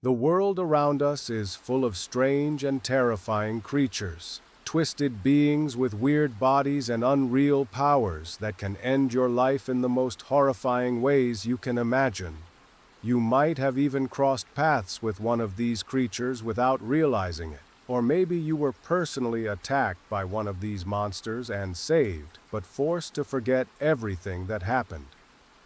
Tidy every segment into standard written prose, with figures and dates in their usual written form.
The world around us is full of strange and terrifying creatures, twisted beings with weird bodies and unreal powers that can end your life in the most horrifying ways you can imagine. You might have even crossed paths with one of these creatures without realizing it. Or maybe you were personally attacked by one of these monsters and saved, but forced to forget everything that happened.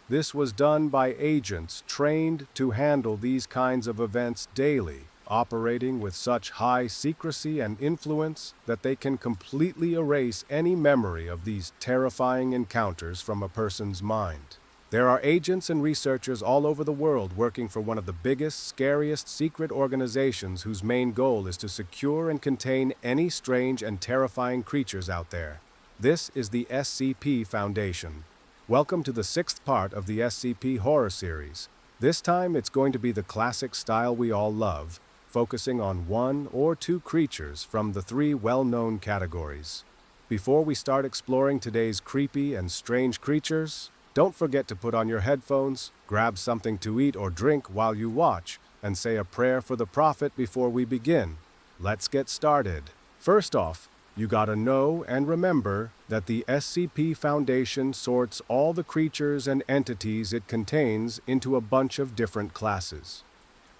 This was done by agents trained to handle these kinds of events daily, operating with such high secrecy and influence that they can completely erase any memory of these terrifying encounters from a person's mind. There are agents and researchers all over the world working for one of the biggest, scariest secret organizations whose main goal is to secure and contain any strange and terrifying creatures out there. This is the SCP Foundation. Welcome to the 6th part of the SCP horror series. This time it's going to be the classic style we all love, focusing on 1 or 2 creatures from the 3 well-known categories. Before we start exploring today's creepy and strange creatures, don't forget to put on your headphones, grab something to eat or drink while you watch, and say a prayer for the Prophet before we begin. Let's get started. First off, you gotta know and remember that the SCP Foundation sorts all the creatures and entities it contains into a bunch of different classes.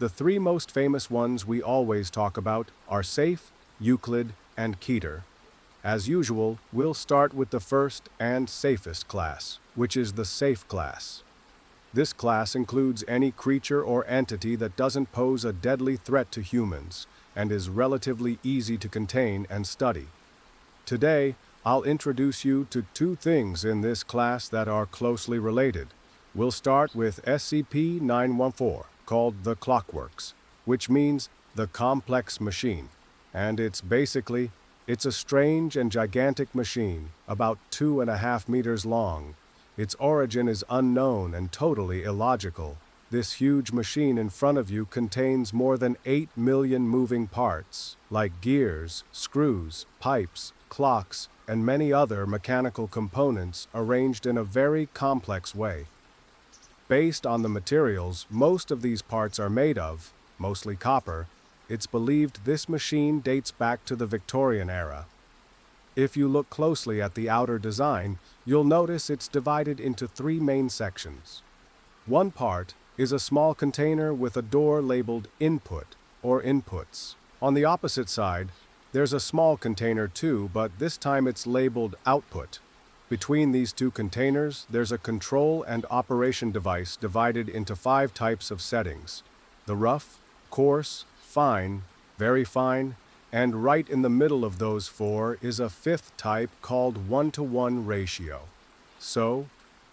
The 3 most famous ones we always talk about are Safe, Euclid, and Keter. As usual, we'll start with the first and safest class, which is the Safe class. This class includes any creature or entity that doesn't pose a deadly threat to humans and is relatively easy to contain and study. Today, I'll introduce you to 2 things in this class that are closely related. We'll start with SCP-914, called the Clockworks, which means the complex machine, and it's a strange and gigantic machine, about 2.5 meters long. Its origin is unknown and totally illogical. This huge machine in front of you contains more than 8 million moving parts, like gears, screws, pipes, clocks, and many other mechanical components arranged in a very complex way. Based on the materials most of these parts are made of, mostly copper, it's believed this machine dates back to the Victorian era. If you look closely at the outer design, you'll notice it's divided into 3 main sections. One part is a small container with a door labeled Input or Inputs. On the opposite side, there's a small container too, but this time it's labeled Output. Between these 2 containers, there's a control and operation device divided into 5 types of settings: the rough, coarse, fine, very fine, and right in the middle of those 4 is a 5th type called 1-to-1 ratio. So,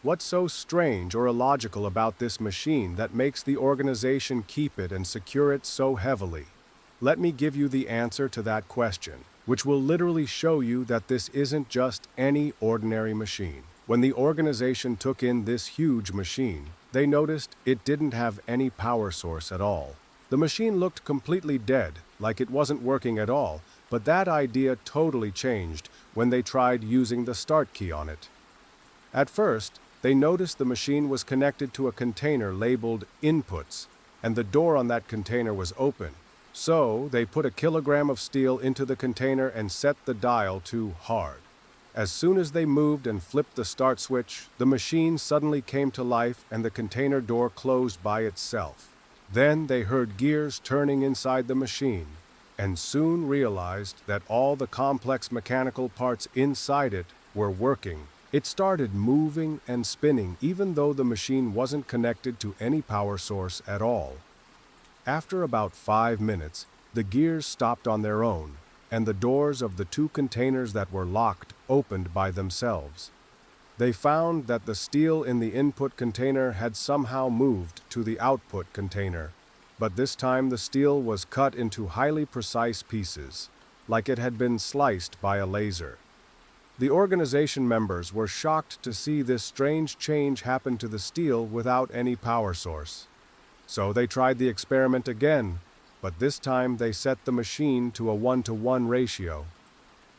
what's so strange or illogical about this machine that makes the organization keep it and secure it so heavily? Let me give you the answer to that question, which will literally show you that this isn't just any ordinary machine. When the organization took in this huge machine, they noticed it didn't have any power source at all. The machine looked completely dead, like it wasn't working at all, but that idea totally changed when they tried using the start key on it. At first, they noticed the machine was connected to a container labeled Inputs, and the door on that container was open. So, they put a kilogram of steel into the container and set the dial to hard. As soon as they moved and flipped the start switch, the machine suddenly came to life and the container door closed by itself. Then they heard gears turning inside the machine, and soon realized that all the complex mechanical parts inside it were working. It started moving and spinning even though the machine wasn't connected to any power source at all. After about 5 minutes, the gears stopped on their own, and the doors of the 2 containers that were locked opened by themselves. They found that the steel in the input container had somehow moved to the output container, but this time the steel was cut into highly precise pieces, like it had been sliced by a laser. The organization members were shocked to see this strange change happen to the steel without any power source. So they tried the experiment again, but this time they set the machine to a 1-to-1 ratio.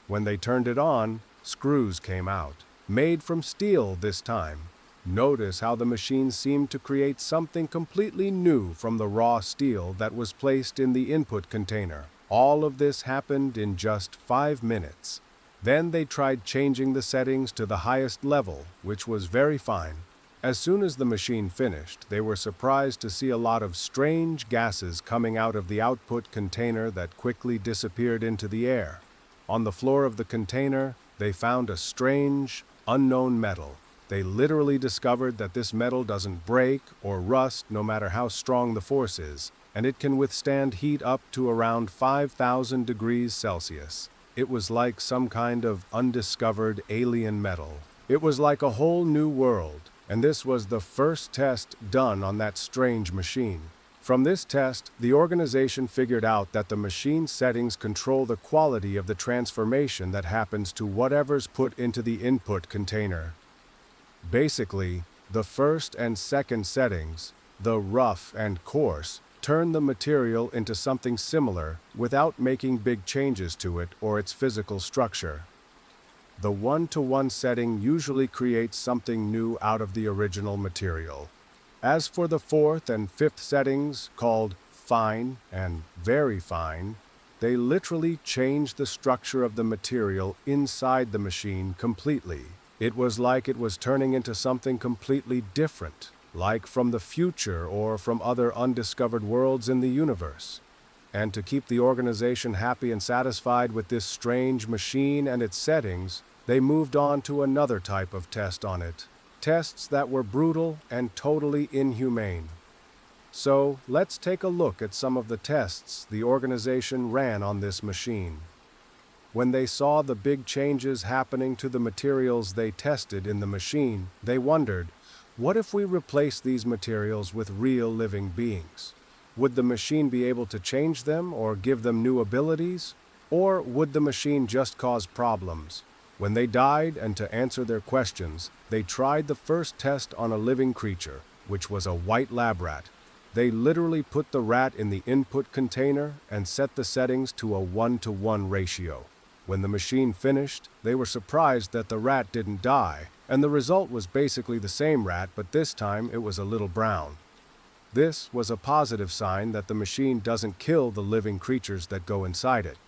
When they turned it on, screws came out, made from steel this time. Notice how the machine seemed to create something completely new from the raw steel that was placed in the input container. All of this happened in just 5 minutes. Then they tried changing the settings to the highest level, which was very fine. As soon as the machine finished, they were surprised to see a lot of strange gases coming out of the output container that quickly disappeared into the air. On the floor of the container, they found a strange, unknown metal. They literally discovered that this metal doesn't break or rust no matter how strong the force is, and it can withstand heat up to around 5,000 degrees Celsius. It was like some kind of undiscovered alien metal. It was like a whole new world, and this was the first test done on that strange machine. From this test, the organization figured out that the machine settings control the quality of the transformation that happens to whatever's put into the input container. Basically, the first and second settings, the rough and coarse, turn the material into something similar without making big changes to it or its physical structure. The 1-to-1 setting usually creates something new out of the original material. As for the fourth and fifth settings, called fine and very fine, they literally change the structure of the material inside the machine completely. It was like it was turning into something completely different, like from the future or from other undiscovered worlds in the universe. And to keep the organization happy and satisfied with this strange machine and its settings, they moved on to another type of test on it. Tests that were brutal and totally inhumane. So, let's take a look at some of the tests the organization ran on this machine. When they saw the big changes happening to the materials they tested in the machine, they wondered, what if we replace these materials with real living beings? Would the machine be able to change them or give them new abilities? Or would the machine just cause problems? When they died, and to answer their questions, they tried the first test on a living creature, which was a white lab rat. They literally put the rat in the input container and set the settings to a 1-to-1 ratio. When the machine finished, they were surprised that the rat didn't die, and the result was basically the same rat, but this time it was a little brown. This was a positive sign that the machine doesn't kill the living creatures that go inside it.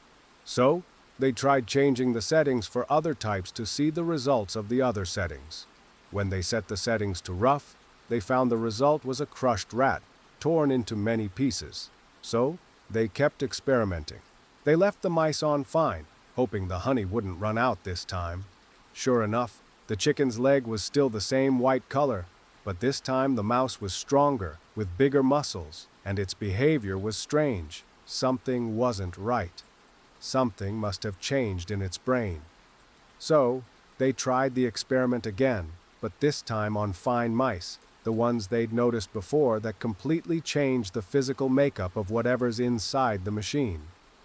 So, they tried changing the settings for other types to see the results of the other settings. When they set the settings to rough, they found the result was a crushed rat, torn into many pieces. So, they kept experimenting. They left the mice on fine, hoping the honey wouldn't run out this time. Sure enough, the chicken's leg was still the same white color, but this time the mouse was stronger, with bigger muscles, and its behavior was strange. Something wasn't right. Something must have changed in its brain. So, they tried the experiment again, but this time on fine mice, the ones they'd noticed before that completely changed the physical makeup of whatever's inside the machine.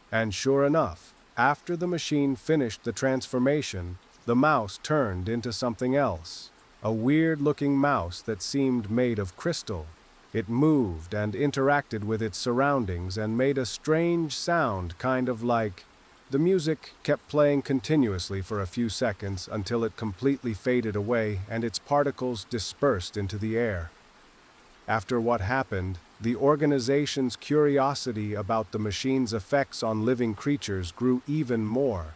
And sure enough, after the machine finished the transformation, the mouse turned into something else. A weird-looking mouse that seemed made of crystal. It moved and interacted with its surroundings and made a strange sound, kind of like... The music kept playing continuously for a few seconds until it completely faded away and its particles dispersed into the air. After what happened, the organization's curiosity about the machine's effects on living creatures grew even more.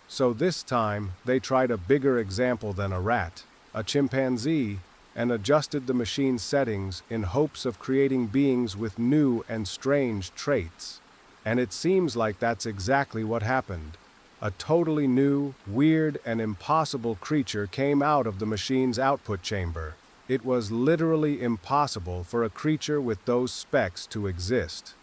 So this time, they tried a bigger example than a rat, a chimpanzee, and adjusted the machine's settings in hopes of creating beings with new and strange traits. And it seems like that's exactly what happened. A totally new, weird, and impossible creature came out of the machine's output chamber. It was literally impossible for a creature with those specs to exist.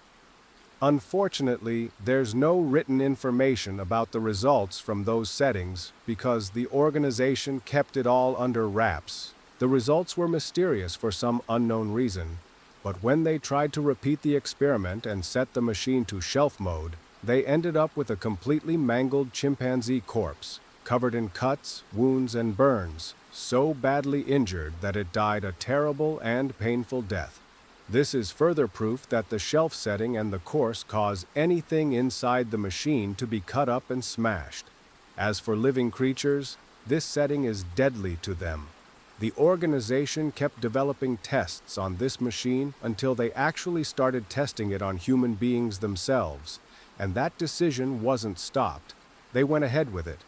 Unfortunately, there's no written information about the results from those settings because the organization kept it all under wraps. The results were mysterious for some unknown reason. But when they tried to repeat the experiment and set the machine to shelf mode, they ended up with a completely mangled chimpanzee corpse, covered in cuts, wounds, and burns, so badly injured that it died a terrible and painful death. This is further proof that the shelf setting and the course cause anything inside the machine to be cut up and smashed. As for living creatures, this setting is deadly to them. The organization kept developing tests on this machine until they actually started testing it on human beings themselves, and that decision wasn't stopped. They went ahead with it.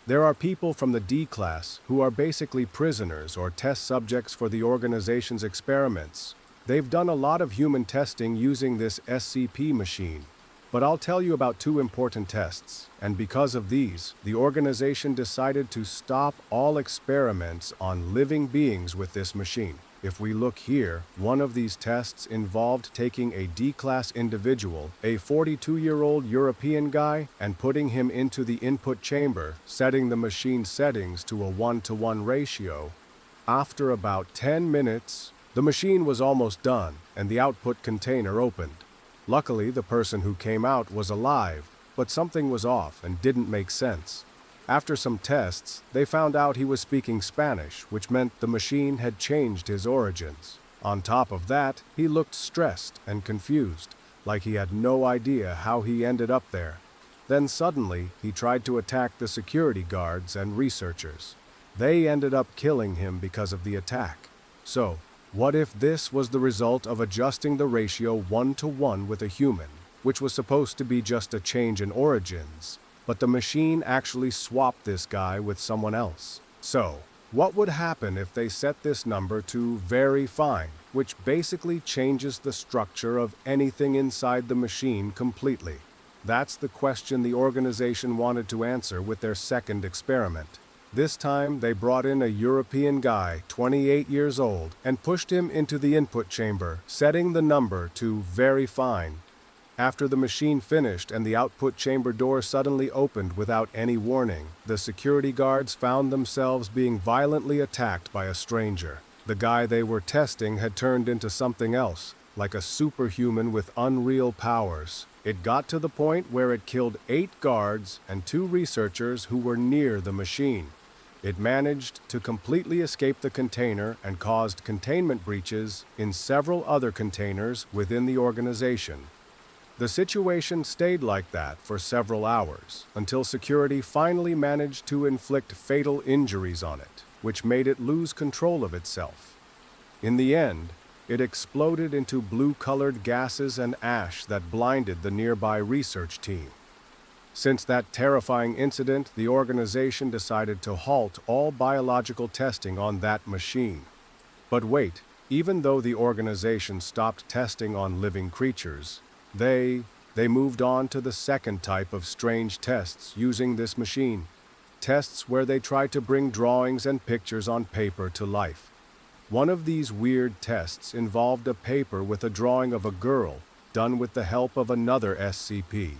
There are people from the D class who are basically prisoners or test subjects for the organization's experiments. They've done a lot of human testing using this SCP machine. But I'll tell you about two important tests, and because of these, the organization decided to stop all experiments on living beings with this machine. If we look here, one of these tests involved taking a D-class individual, a 42-year-old European guy, and putting him into the input chamber, setting the machine settings to a 1-to-1 ratio. After about 10 minutes, the machine was almost done, and the output container opened. Luckily, the person who came out was alive, but something was off and didn't make sense. After some tests, they found out he was speaking Spanish, which meant the machine had changed his origins. On top of that, he looked stressed and confused, like he had no idea how he ended up there. Then suddenly, he tried to attack the security guards and researchers. They ended up killing him because of the attack. So, what if this was the result of adjusting the ratio 1-to-1 with a human, which was supposed to be just a change in origins, but the machine actually swapped this guy with someone else? So, what would happen if they set this number to very fine, which basically changes the structure of anything inside the machine completely? That's the question the organization wanted to answer with their second experiment. This time, they brought in a European guy, 28 years old, and pushed him into the input chamber, setting the number to very fine. After the machine finished and the output chamber door suddenly opened without any warning, the security guards found themselves being violently attacked by a stranger. The guy they were testing had turned into something else, like a superhuman with unreal powers. It got to the point where it killed 8 guards and 2 researchers who were near the machine. It managed to completely escape the container and caused containment breaches in several other containers within the organization. The situation stayed like that for several hours, until security finally managed to inflict fatal injuries on it, which made it lose control of itself. In the end, it exploded into blue-colored gases and ash that blinded the nearby research team. Since that terrifying incident, the organization decided to halt all biological testing on that machine. But wait, even though the organization stopped testing on living creatures, they moved on to the second type of strange tests using this machine. Tests where they tried to bring drawings and pictures on paper to life. One of these weird tests involved a paper with a drawing of a girl done with the help of another SCP.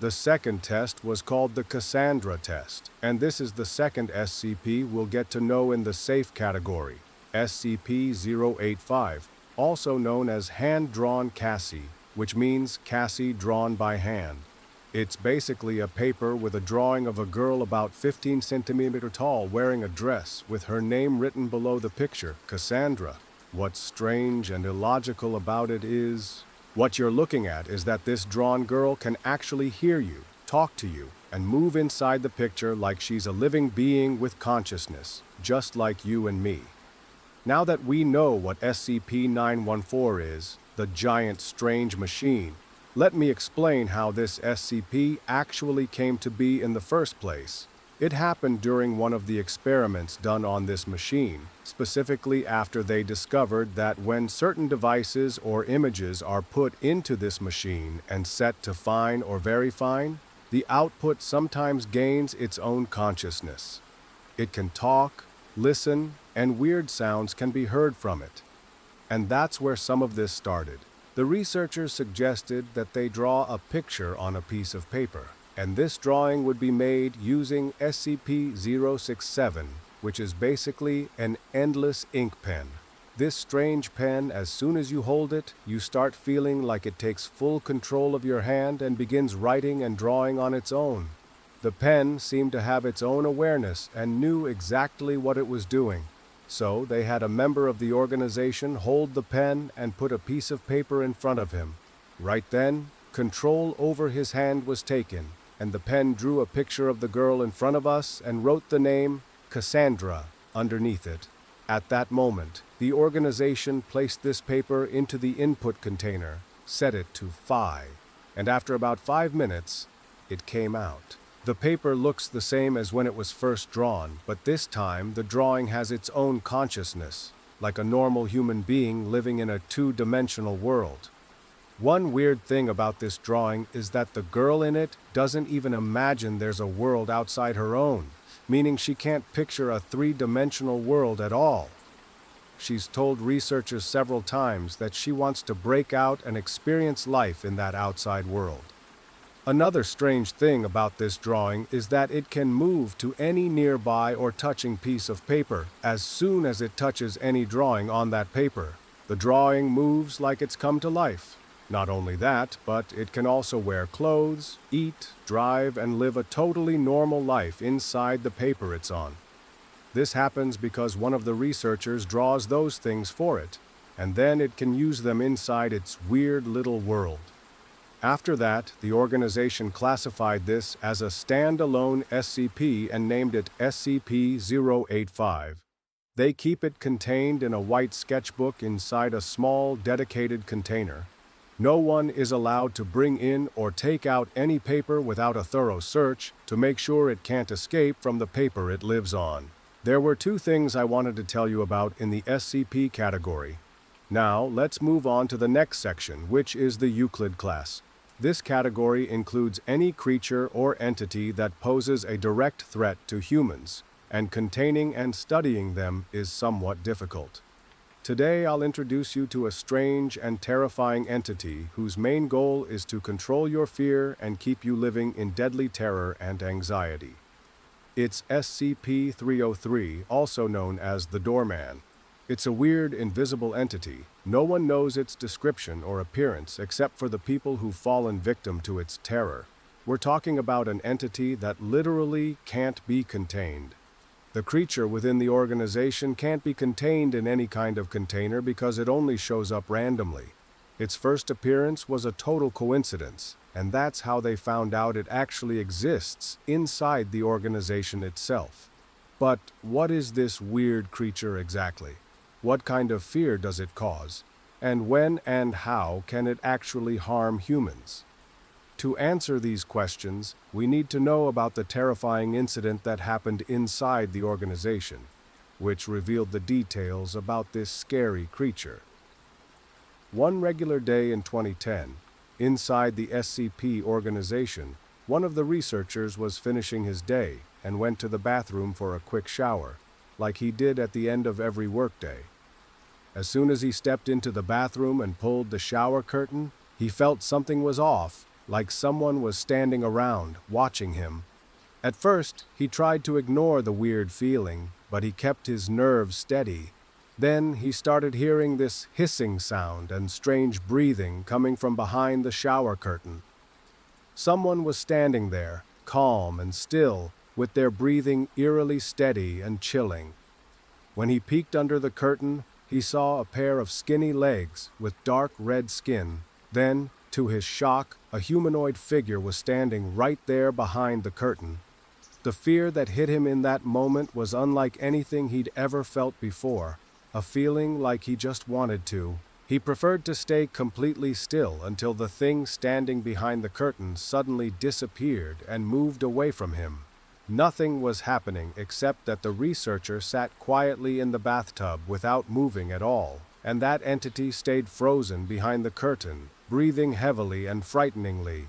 The second test was called the Cassandra test, and this is the second SCP we'll get to know in the safe category, SCP-085, also known as hand-drawn Cassie, which means Cassie drawn by hand. It's basically a paper with a drawing of a girl about 15 centimeters tall wearing a dress with her name written below the picture, Cassandra. What's strange and illogical about it is, what you're looking at is that this drawn girl can actually hear you, talk to you, and move inside the picture like she's a living being with consciousness, just like you and me. Now that we know what SCP-914 is, the giant strange machine, let me explain how this SCP actually came to be in the first place. It happened during one of the experiments done on this machine, specifically after they discovered that when certain devices or images are put into this machine and set to fine or very fine, the output sometimes gains its own consciousness. It can talk, listen, and weird sounds can be heard from it. And that's where some of this started. The researchers suggested that they draw a picture on a piece of paper, and this drawing would be made using SCP-067, which is basically an endless ink pen. This strange pen, as soon as you hold it, you start feeling like it takes full control of your hand and begins writing and drawing on its own. The pen seemed to have its own awareness and knew exactly what it was doing. So they had a member of the organization hold the pen and put a piece of paper in front of him. Right then, control over his hand was taken, and the pen drew a picture of the girl in front of us and wrote the name Cassandra underneath it. At that moment, the organization placed this paper into the input container, set it to Phi, and after about 5 minutes, it came out. The paper looks the same as when it was first drawn, but this time the drawing has its own consciousness, like a normal human being living in a two-dimensional world. One weird thing about this drawing is that the girl in it doesn't even imagine there's a world outside her own, meaning she can't picture a three-dimensional world at all. She's told researchers several times that she wants to break out and experience life in that outside world. Another strange thing about this drawing is that it can move to any nearby or touching piece of paper as soon as it touches any drawing on that paper. The drawing moves like it's come to life. Not only that, but it can also wear clothes, eat, drive, and live a totally normal life inside the paper it's on. This happens because one of the researchers draws those things for it, and then it can use them inside its weird little world. After that, the organization classified this as a standalone SCP and named it SCP-085. They keep it contained in a white sketchbook inside a small, dedicated container. No one is allowed to bring in or take out any paper without a thorough search to make sure it can't escape from the paper it lives on. There were 2 things I wanted to tell you about in the SCP category. Now, let's move on to the next section, which is the Euclid class. This category includes any creature or entity that poses a direct threat to humans, and containing and studying them is somewhat difficult. Today, I'll introduce you to a strange and terrifying entity whose main goal is to control your fear and keep you living in deadly terror and anxiety. It's SCP-303, also known as the Doorman. It's a weird, invisible entity. No one knows its description or appearance except for the people who've fallen victim to its terror. We're talking about an entity that literally can't be contained. The creature within the organization can't be contained in any kind of container because it only shows up randomly. Its first appearance was a total coincidence, and that's how they found out it actually exists inside the organization itself. But what is this weird creature exactly? What kind of fear does it cause? And when and how can it actually harm humans? To answer these questions, we need to know about the terrifying incident that happened inside the organization, which revealed the details about this scary creature. One regular day in 2010, inside the SCP organization, one of the researchers was finishing his day and went to the bathroom for a quick shower, like he did at the end of every workday. As soon as he stepped into the bathroom and pulled the shower curtain, he felt something was off, like someone was standing around, watching him. At first, he tried to ignore the weird feeling, but he kept his nerves steady. Then he started hearing this hissing sound and strange breathing coming from behind the shower curtain. Someone was standing there, calm and still, with their breathing eerily steady and chilling. When he peeked under the curtain, he saw a pair of skinny legs with dark red skin. Then, to his shock, a humanoid figure was standing right there behind the curtain. The fear that hit him in that moment was unlike anything he'd ever felt before, a feeling like he just wanted to. He preferred to stay completely still until the thing standing behind the curtain suddenly disappeared and moved away from him. Nothing was happening except that the researcher sat quietly in the bathtub without moving at all, and that entity stayed frozen behind the curtain, breathing heavily and frighteningly.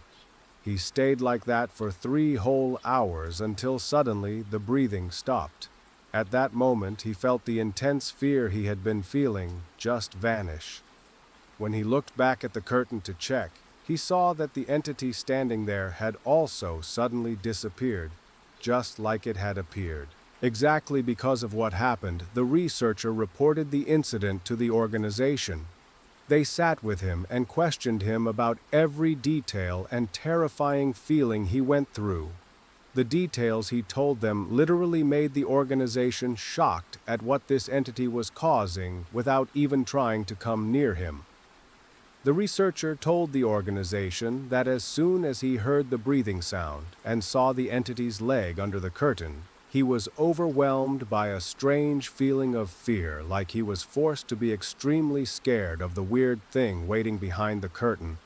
He stayed like that for 3 whole hours until suddenly the breathing stopped. At that moment, he felt the intense fear he had been feeling just vanish. When he looked back at the curtain to check, he saw that the entity standing there had also suddenly disappeared, just like it had appeared. Exactly because of what happened, the researcher reported the incident to the organization. They sat with him and questioned him about every detail and terrifying feeling he went through. The details he told them literally made the organization shocked at what this entity was causing without even trying to come near him. The researcher told the organization that as soon as he heard the breathing sound and saw the entity's leg under the curtain, He was overwhelmed by a strange feeling of fear, like he was forced to be extremely scared of the weird thing waiting behind the curtain.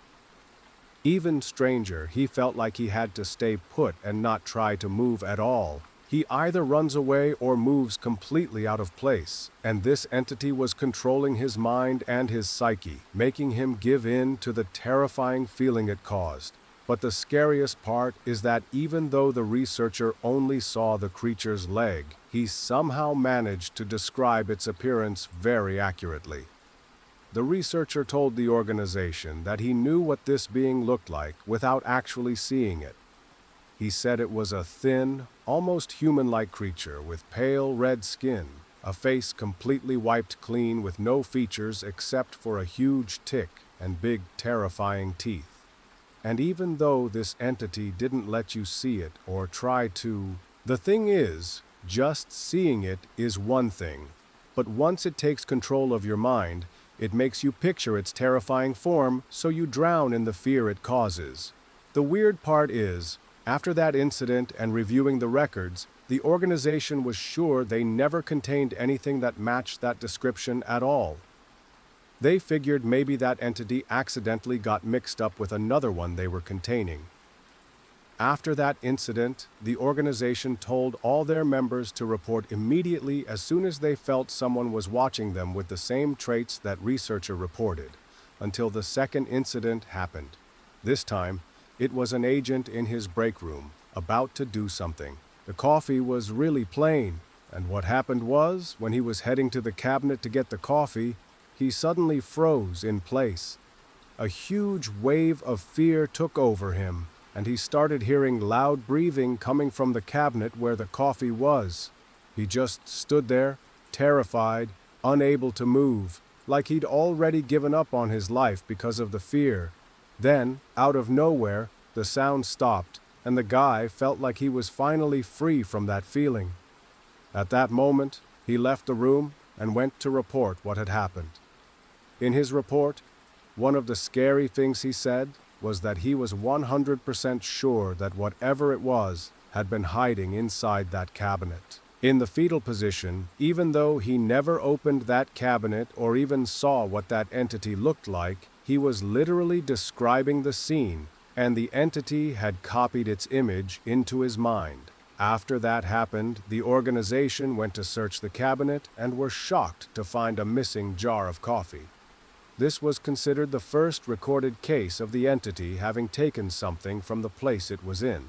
Even stranger, he felt like he had to stay put and not try to move at all. He either runs away or moves completely out of place, and this entity was controlling his mind and his psyche, making him give in to the terrifying feeling it caused. But the scariest part is that even though the researcher only saw the creature's leg, he somehow managed to describe its appearance very accurately. The researcher told the organization that he knew what this being looked like without actually seeing it. He said it was a thin, almost human-like creature with pale red skin, a face completely wiped clean with no features except for a huge tick and big, terrifying teeth. And even though this entity didn't let you see it or try to, the thing is, just seeing it is one thing, but once it takes control of your mind, it makes you picture its terrifying form, so you drown in the fear it causes. The weird part is, after that incident and reviewing the records, the organization was sure they never contained anything that matched that description at all. They figured maybe that entity accidentally got mixed up with another one they were containing. After that incident, the organization told all their members to report immediately as soon as they felt someone was watching them with the same traits that researcher reported, until the second incident happened. This time, it was an agent in his break room, about to do something. The coffee was really plain, and what happened was, when he was heading to the cabinet to get the coffee, he suddenly froze in place. A huge wave of fear took over him, and he started hearing loud breathing coming from the cabinet where the coffee was. He just stood there, terrified, unable to move, like he'd already given up on his life because of the fear. Then, out of nowhere, the sound stopped, and the guy felt like he was finally free from that feeling. At that moment, he left the room and went to report what had happened. In his report, one of the scary things he said was that he was 100% sure that whatever it was had been hiding inside that cabinet. In the fetal position, even though he never opened that cabinet or even saw what that entity looked like, he was literally describing the scene, and the entity had copied its image into his mind. After that happened, the organization went to search the cabinet and were shocked to find a missing jar of coffee. This was considered the first recorded case of the entity having taken something from the place it was in.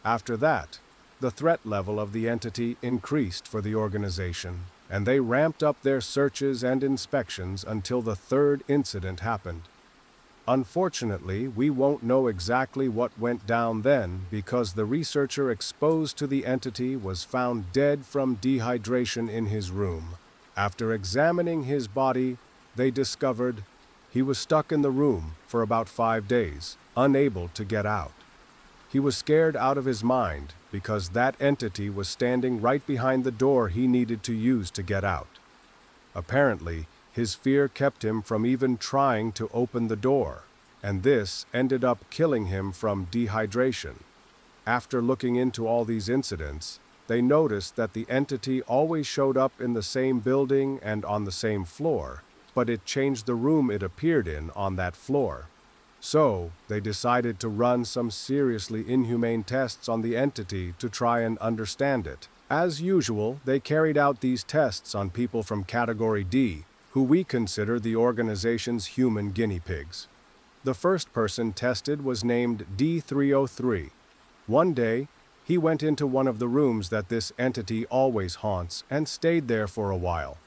After that, the threat level of the entity increased for the organization, and they ramped up their searches and inspections until the third incident happened. Unfortunately, we won't know exactly what went down then because the researcher exposed to the entity was found dead from dehydration in his room. After examining his body, they discovered he was stuck in the room for about 5 days, unable to get out. He was scared out of his mind because that entity was standing right behind the door he needed to use to get out. Apparently, his fear kept him from even trying to open the door, and this ended up killing him from dehydration. After looking into all these incidents, they noticed that the entity always showed up in the same building and on the same floor, but it changed the room it appeared in on that floor. So, they decided to run some seriously inhumane tests on the entity to try and understand it. As usual, they carried out these tests on people from Category D, who we consider the organization's human guinea pigs. The first person tested was named D303. One day, he went into one of the rooms that this entity always haunts and stayed there for a while.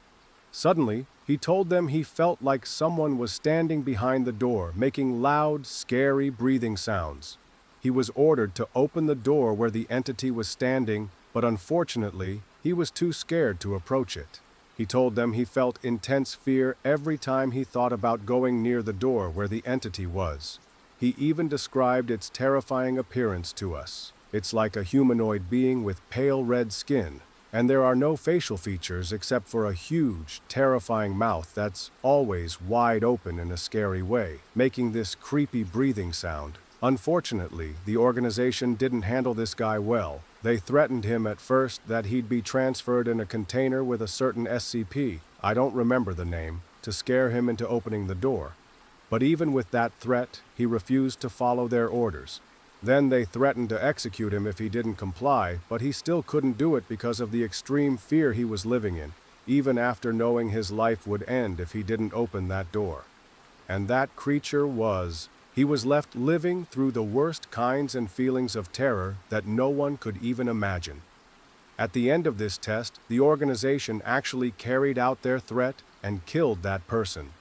Suddenly, he told them he felt like someone was standing behind the door, making loud, scary breathing sounds. He was ordered to open the door where the entity was standing, but unfortunately, he was too scared to approach it. He told them he felt intense fear every time he thought about going near the door where the entity was. He even described its terrifying appearance to us. It's like a humanoid being with pale red skin, and there are no facial features except for a huge, terrifying mouth that's always wide open in a scary way, making this creepy breathing sound. Unfortunately, the organization didn't handle this guy well, They threatened him at first that he'd be transferred in a container with a certain SCP, I don't remember the name, to scare him into opening the door. But even with that threat, he refused to follow their orders. Then they threatened to execute him if he didn't comply, but he still couldn't do it because of the extreme fear he was living in, even after knowing his life would end if he didn't open that door. And that creature he was left living through the worst kinds and feelings of terror that no one could even imagine. At the end of this test, the organization actually carried out their threat and killed that person.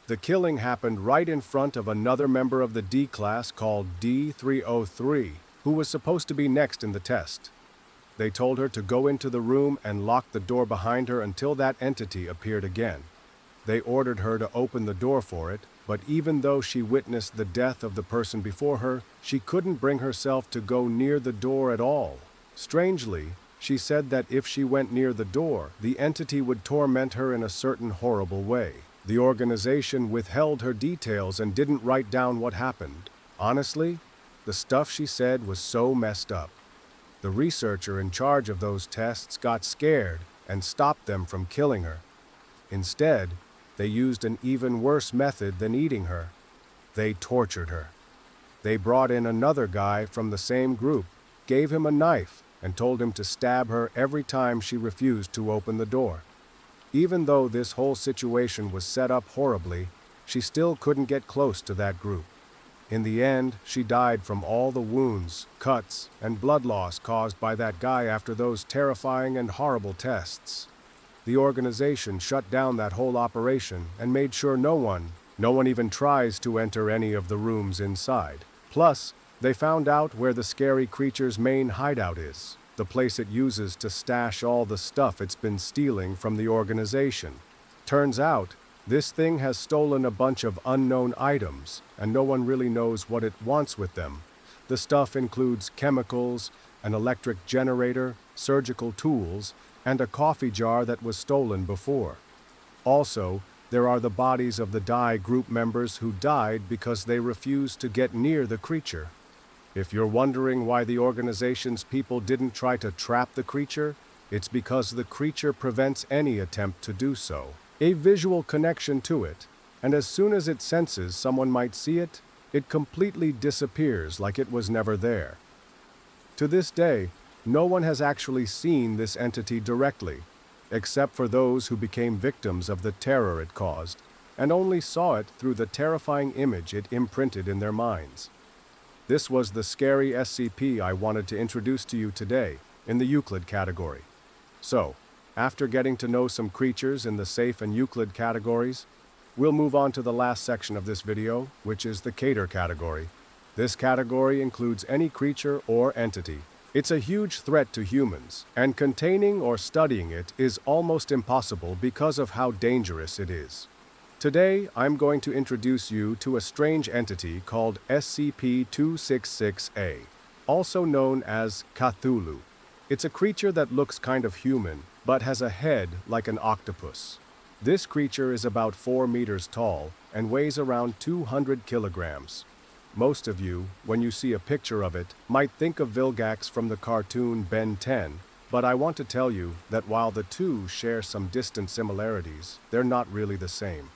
The killing happened right in front of another member of the D class called D303, who was supposed to be next in the test. They told her to go into the room and lock the door behind her until that entity appeared again. They ordered her to open the door for it, but even though she witnessed the death of the person before her, she couldn't bring herself to go near the door at all. Strangely, she said that if she went near the door, the entity would torment her in a certain horrible way. The organization withheld her details and didn't write down what happened. Honestly, the stuff she said was so messed up. The researcher in charge of those tests got scared and stopped them from killing her. Instead, they used an even worse method than eating her. They tortured her. They brought in another guy from the same group, gave him a knife, and told him to stab her every time she refused to open the door. Even though this whole situation was set up horribly, she still couldn't get close to that group. In the end, she died from all the wounds, cuts, and blood loss caused by that guy after those terrifying and horrible tests. The organization shut down that whole operation and made sure no one even tries to enter any of the rooms inside. Plus, they found out where the scary creature's main hideout is, the place it uses to stash all the stuff it's been stealing from the organization. Turns out, this thing has stolen a bunch of unknown items, and no one really knows what it wants with them. The stuff includes chemicals, an electric generator, surgical tools, and a coffee jar that was stolen before. Also, there are the bodies of the DI group members who died because they refused to get near the creature. If you're wondering why the organization's people didn't try to trap the creature, it's because the creature prevents any attempt to do so. A visual connection to it, and as soon as it senses someone might see it, it completely disappears like it was never there. To this day, no one has actually seen this entity directly, except for those who became victims of the terror it caused, and only saw it through the terrifying image it imprinted in their minds. This was the scary SCP I wanted to introduce to you today, in the Euclid category. So, after getting to know some creatures in the safe and Euclid categories, we'll move on to the last section of this video, which is the Keter category. This category includes any creature or entity. It's a huge threat to humans, and containing or studying it is almost impossible because of how dangerous it is. Today, I'm going to introduce you to a strange entity called SCP-266-A, also known as Cathulu. It's a creature that looks kind of human, but has a head like an octopus. This creature is about 4 meters tall and weighs around 200 kilograms. Most of you, when you see a picture of it, might think of Vilgax from the cartoon Ben 10, but I want to tell you that while the two share some distant similarities, they're not really the same.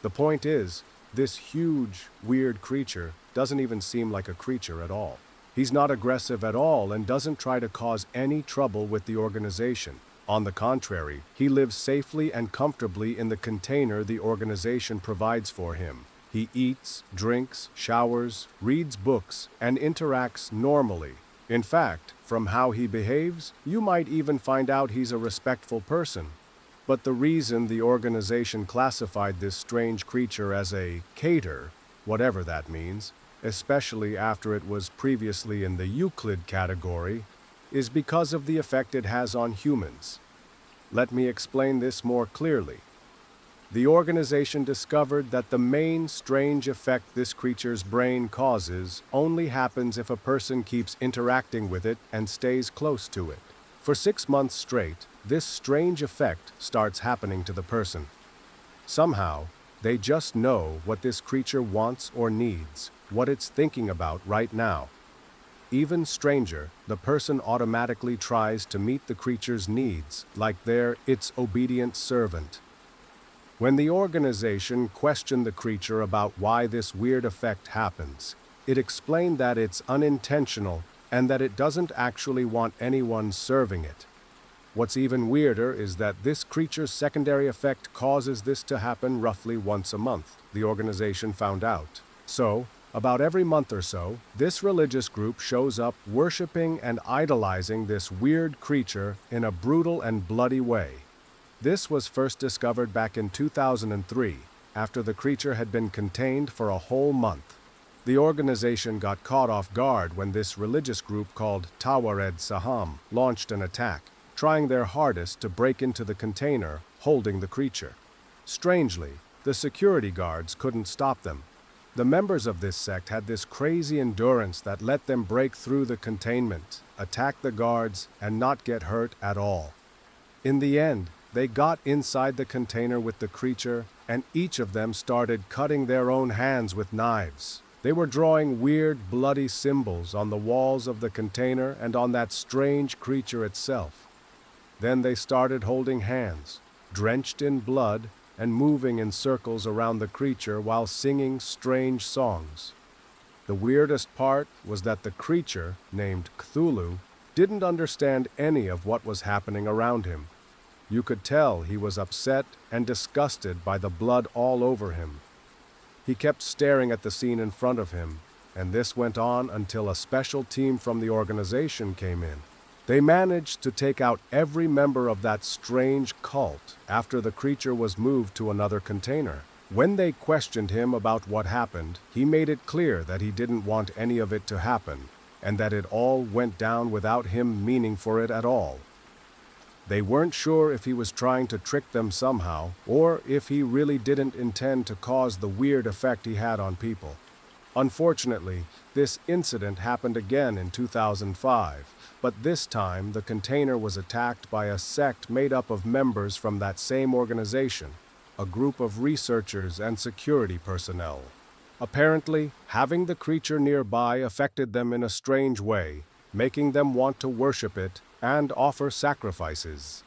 The point is, this huge, weird creature doesn't even seem like a creature at all. He's not aggressive at all and doesn't try to cause any trouble with the organization. On the contrary, he lives safely and comfortably in the container the organization provides for him. He eats, drinks, showers, reads books, and interacts normally. In fact, from how he behaves, you might even find out he's a respectful person. But the reason the organization classified this strange creature as a Keter, whatever that means, especially after it was previously in the Euclid category, is because of the effect it has on humans. Let me explain this more clearly. The organization discovered that the main strange effect this creature's brain causes only happens if a person keeps interacting with it and stays close to it. For 6 months straight, this strange effect starts happening to the person. Somehow, they just know what this creature wants or needs, what it's thinking about right now. Even stranger, the person automatically tries to meet the creature's needs, like they're its obedient servant. When the organization questioned the creature about why this weird effect happens, it explained that it's unintentional and that it doesn't actually want anyone serving it. What's even weirder is that this creature's secondary effect causes this to happen roughly once a month, the organization found out. So, about every month or so, this religious group shows up worshipping and idolizing this weird creature in a brutal and bloody way. This was first discovered back in 2003, after the creature had been contained for a whole month. The organization got caught off guard when this religious group called Tawared Saham launched an attack, trying their hardest to break into the container holding the creature. Strangely, the security guards couldn't stop them. The members of this sect had this crazy endurance that let them break through the containment, attack the guards, and not get hurt at all. In the end, they got inside the container with the creature, and each of them started cutting their own hands with knives. They were drawing weird, bloody symbols on the walls of the container and on that strange creature itself. Then they started holding hands, drenched in blood, and moving in circles around the creature while singing strange songs. The weirdest part was that the creature, named Cathulu, didn't understand any of what was happening around him. You could tell he was upset and disgusted by the blood all over him. He kept staring at the scene in front of him, and this went on until a special team from the organization came in. They managed to take out every member of that strange cult after the creature was moved to another container. When they questioned him about what happened, he made it clear that he didn't want any of it to happen, and that it all went down without him meaning for it at all. They weren't sure if he was trying to trick them somehow, or if he really didn't intend to cause the weird effect he had on people. Unfortunately, this incident happened again in 2005, but this time the container was attacked by a sect made up of members from that same organization, a group of researchers and security personnel. Apparently, having the creature nearby affected them in a strange way, making them want to worship it and offer sacrifices.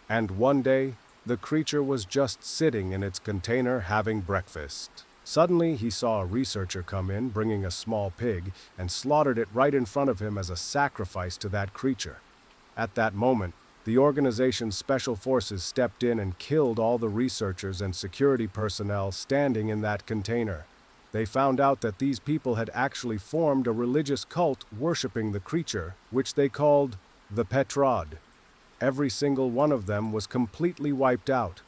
And one day, the creature was just sitting in its container having breakfast. Suddenly, he saw a researcher come in bringing a small pig and slaughtered it right in front of him as a sacrifice to that creature. At that moment, the organization's special forces stepped in and killed all the researchers and security personnel standing in that container. They found out that these people had actually formed a religious cult worshipping the creature, which they called the Petrod. Every single one of them was completely wiped out.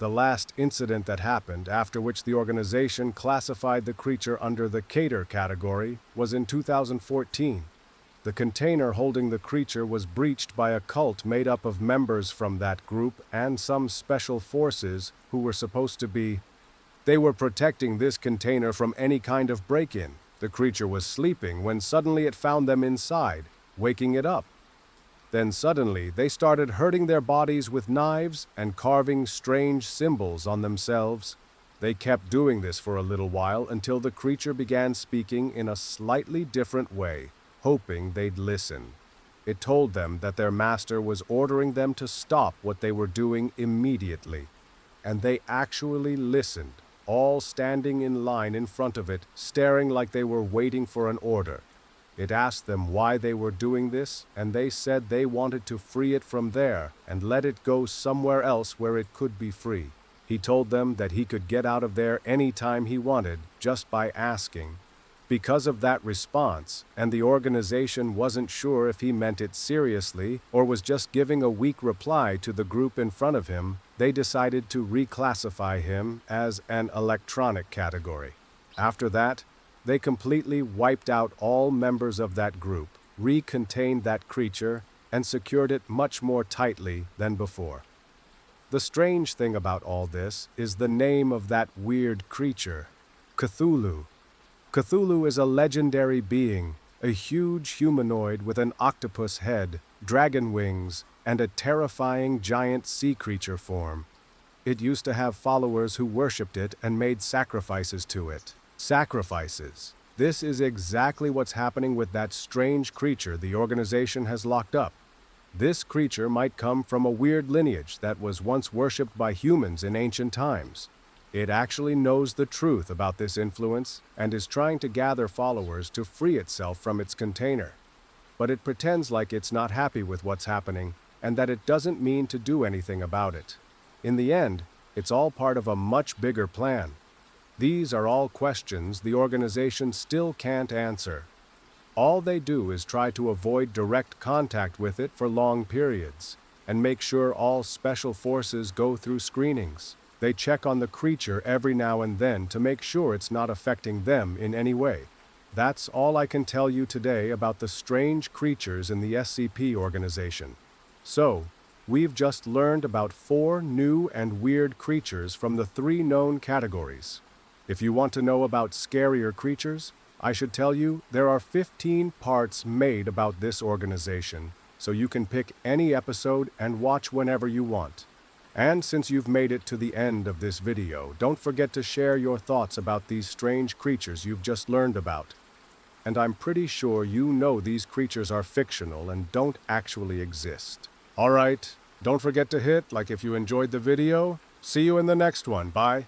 The last incident that happened, after which the organization classified the creature under the Keter category, was in 2014. The container holding the creature was breached by a cult made up of members from that group and some special forces who were supposed to be. They were protecting this container from any kind of break-in. The creature was sleeping when suddenly it found them inside, waking it up. Then suddenly, they started hurting their bodies with knives and carving strange symbols on themselves. They kept doing this for a little while until the creature began speaking in a slightly different way, hoping they'd listen. It told them that their master was ordering them to stop what they were doing immediately. And they actually listened, all standing in line in front of it, staring like they were waiting for an order. It asked them why they were doing this, and they said they wanted to free it from there and let it go somewhere else where it could be free. He told them that he could get out of there any time he wanted just by asking. Because of that response, and the organization wasn't sure if he meant it seriously or was just giving a weak reply to the group in front of him, they decided to reclassify him as an electronic category. After that, they completely wiped out all members of that group, recontained that creature, and secured it much more tightly than before. The strange thing about all this is the name of that weird creature, Cathulu. Cathulu is a legendary being, a huge humanoid with an octopus head, dragon wings, and a terrifying giant sea creature form. It used to have followers who worshipped it and made sacrifices to it. Sacrifices, This is exactly what's happening with that strange creature the organization has locked up. This creature might come from a weird lineage that was once worshipped by humans in ancient times. It actually knows the truth about this influence and is trying to gather followers to free itself from its container. But it pretends like it's not happy with what's happening and that it doesn't mean to do anything about it. In the end, it's all part of a much bigger plan. These are all questions the organization still can't answer. All they do is try to avoid direct contact with it for long periods, and make sure all special forces go through screenings. They check on the creature every now and then to make sure it's not affecting them in any way. That's all I can tell you today about the strange creatures in the SCP organization. So, we've just learned about 4 new and weird creatures from the 3 known categories. If you want to know about scarier creatures, I should tell you there are 15 parts made about this organization, so you can pick any episode and watch whenever you want. And since you've made it to the end of this video, don't forget to share your thoughts about these strange creatures you've just learned about. And I'm pretty sure you know these creatures are fictional and don't actually exist. Alright, don't forget to hit like if you enjoyed the video. See you in the next one. Bye.